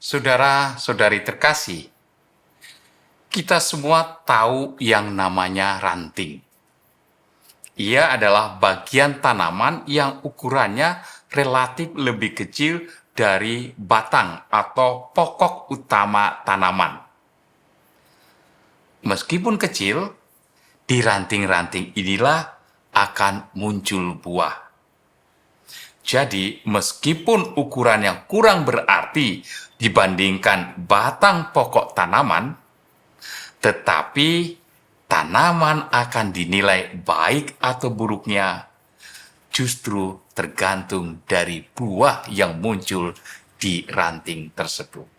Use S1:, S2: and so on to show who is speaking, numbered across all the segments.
S1: Saudara-saudari terkasih, kita semua tahu yang namanya ranting. Ia adalah bagian tanaman yang ukurannya relatif lebih kecil dari batang atau pokok utama tanaman. Meskipun kecil, di ranting-ranting inilah akan muncul buah. Jadi, meskipun ukuran yang kurang berarti dibandingkan batang pokok tanaman, tetapi tanaman akan dinilai baik atau buruknya justru tergantung dari buah yang muncul di ranting tersebut.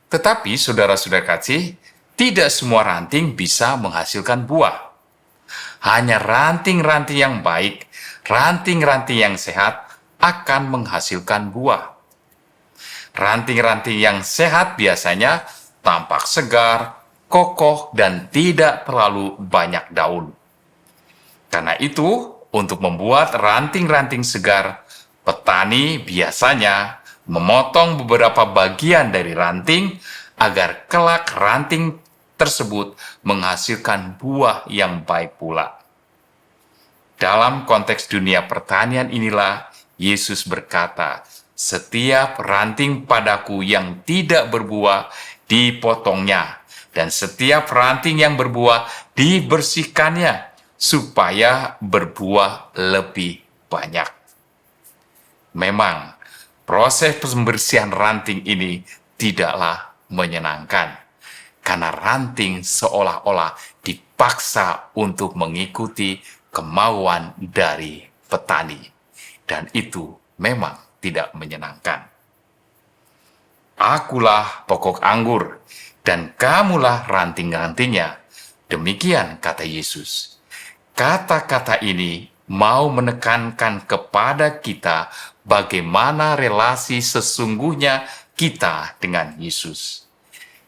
S1: Tetapi, saudara-saudara kasih, tidak semua ranting bisa menghasilkan buah. Hanya ranting-ranting yang baik, ranting-ranting yang sehat akan menghasilkan buah. Ranting-ranting yang sehat biasanya tampak segar, kokoh, dan tidak terlalu banyak daun. Karena itu, untuk membuat ranting-ranting segar, petani biasanya memotong beberapa bagian dari ranting agar kelak ranting tersebut menghasilkan buah yang baik pula. Dalam konteks dunia pertanian inilah Yesus berkata, "Setiap ranting padaku yang tidak berbuah dipotongnya, dan setiap ranting yang berbuah dibersihkannya, supaya berbuah lebih banyak." Memang, proses pembersihan ranting ini tidaklah menyenangkan, karena ranting seolah-olah dipaksa untuk mengikuti kemauan dari petani, dan itu memang tidak menyenangkan. "Akulah pokok anggur, dan kamulah ranting-rantingnya," demikian kata Yesus. Kata-kata ini mau menekankan kepada kita bagaimana relasi sesungguhnya kita dengan Yesus.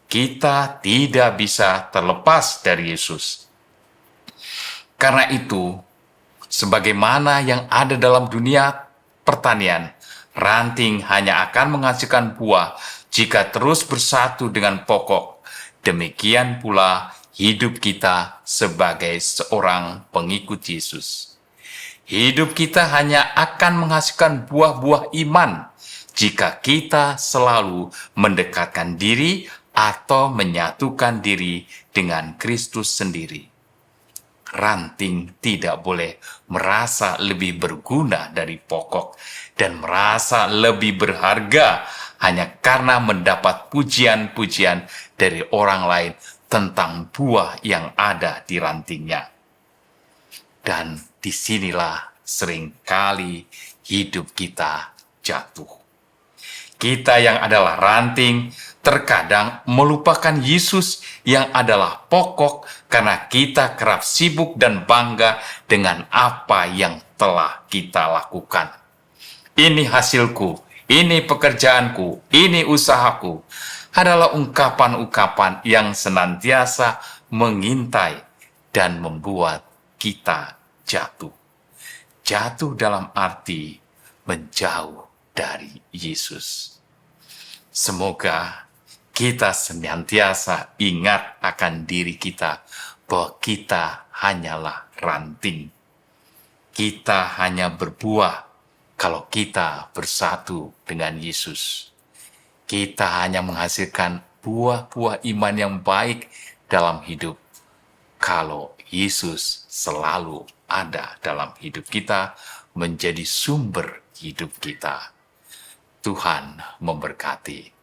S1: Kita tidak bisa terlepas dari Yesus. Karena itu, sebagaimana yang ada dalam dunia pertanian, ranting hanya akan menghasilkan buah jika terus bersatu dengan pokok. Demikian pula hidup kita sebagai seorang pengikut Yesus. Hidup kita hanya akan menghasilkan buah-buah iman jika kita selalu mendekatkan diri atau menyatukan diri dengan Kristus sendiri. Ranting tidak boleh merasa lebih berguna dari pokok dan merasa lebih berharga hanya karena mendapat pujian-pujian dari orang lain tentang buah yang ada di rantingnya. Dan disinilah seringkali hidup kita jatuh. Kita yang adalah ranting terkadang melupakan Yesus yang adalah pokok karena kita kerap sibuk dan bangga dengan apa yang telah kita lakukan. "Ini hasilku, ini pekerjaanku, ini usahaku," adalah ungkapan-ungkapan yang senantiasa mengintai dan membuat kita jatuh. Jatuh dalam arti menjauh dari Yesus. Semoga kita senantiasa ingat akan diri kita bahwa kita hanyalah ranting. Kita hanya berbuah kalau kita bersatu dengan Yesus. Kita hanya menghasilkan buah-buah iman yang baik dalam hidup kalau Yesus selalu ada dalam hidup kita, menjadi sumber hidup kita. Tuhan memberkati.